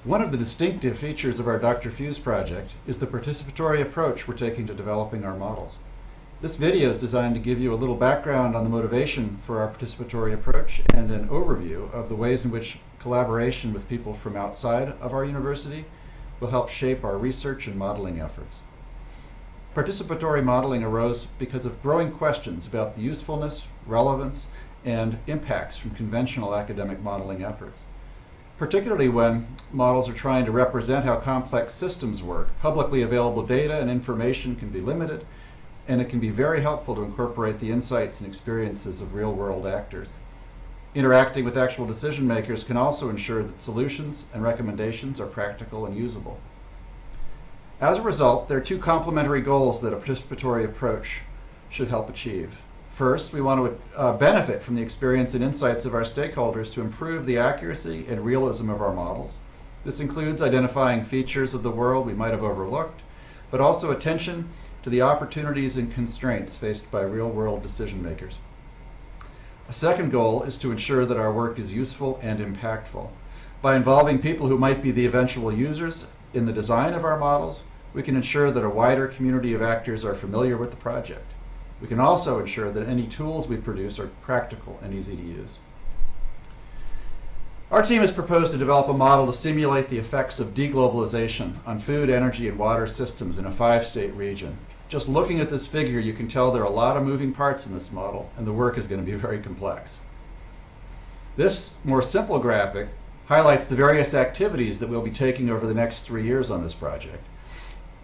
One of the distinctive features of our DRFEWS project is the participatory approach we're taking to developing our models. This video is designed to give you a little background on the motivation for our participatory approach and an overview of the ways in which collaboration with people from outside of our university will help shape our research and modeling efforts. Participatory modeling arose because of growing questions about the usefulness, relevance, and impacts from conventional academic modeling efforts. Particularly when models are trying to represent how complex systems work, publicly available data and information can be limited, and it can be very helpful to incorporate the insights and experiences of real-world actors. Interacting with actual decision makers can also ensure that solutions and recommendations are practical and usable. As a result, there are two complementary goals that a participatory approach should help achieve. First, we want to benefit from the experience and insights of our stakeholders to improve the accuracy and realism of our models. This includes identifying features of the world we might have overlooked, but also attention to the opportunities and constraints faced by real-world decision makers. A second goal is to ensure that our work is useful and impactful. By involving people who might be the eventual users in the design of our models, we can ensure that a wider community of actors are familiar with the project. We can also ensure that any tools we produce are practical and easy to use. Our team has proposed to develop a model to simulate the effects of deglobalization on food, energy, and water systems in a 5-state region. Just looking at this figure, you can tell there are a lot of moving parts in this model, and the work is going to be very complex. This more simple graphic highlights the various activities that we'll be taking over the next 3 years on this project.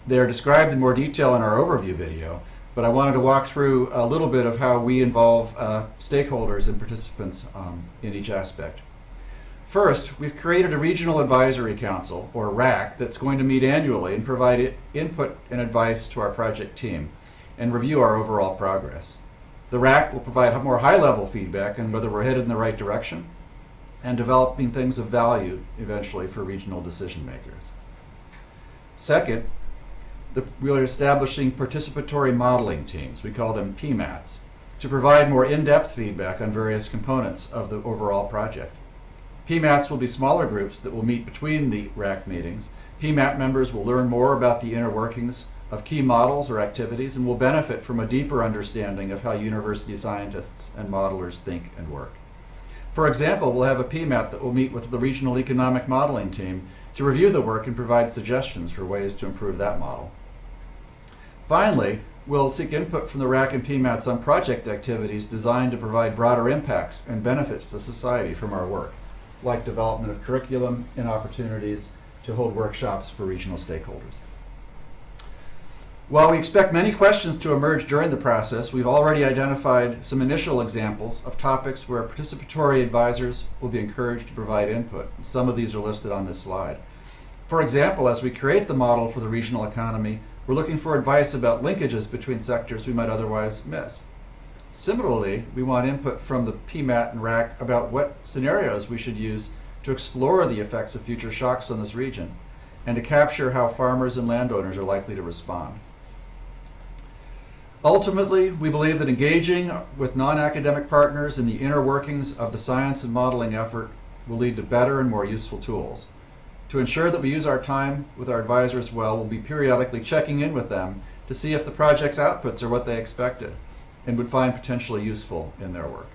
They are described in more detail in our overview video, but I wanted to walk through a little bit of how we involve stakeholders and participants in each aspect. First, we've created a Regional Advisory Council, or RAC, that's going to meet annually and provide input and advice to our project team and review our overall progress. The RAC will provide more high-level feedback on whether we're headed in the right direction and developing things of value eventually for regional decision makers. Second, we are establishing participatory modeling teams, we call them PMATs, to provide more in-depth feedback on various components of the overall project. PMATs will be smaller groups that will meet between the RAC meetings. PMAT members will learn more about the inner workings of key models or activities and will benefit from a deeper understanding of how university scientists and modelers think and work. For example, we'll have a PMAT that will meet with the Regional Economic Modeling team to review the work and provide suggestions for ways to improve that model. Finally, we'll seek input from the RAC and PMATs on project activities designed to provide broader impacts and benefits to society from our work, like development of curriculum and opportunities to hold workshops for regional stakeholders. While we expect many questions to emerge during the process, we've already identified some initial examples of topics where participatory advisors will be encouraged to provide input. Some of these are listed on this slide. For example, as we create the model for the regional economy, we're looking for advice about linkages between sectors we might otherwise miss. Similarly, we want input from the PMAT and RAC about what scenarios we should use to explore the effects of future shocks on this region and to capture how farmers and landowners are likely to respond. Ultimately, we believe that engaging with non-academic partners in the inner workings of the science and modeling effort will lead to better and more useful tools. To ensure that we use our time with our advisors well, we'll be periodically checking in with them to see if the project's outputs are what they expected and would find potentially useful in their work.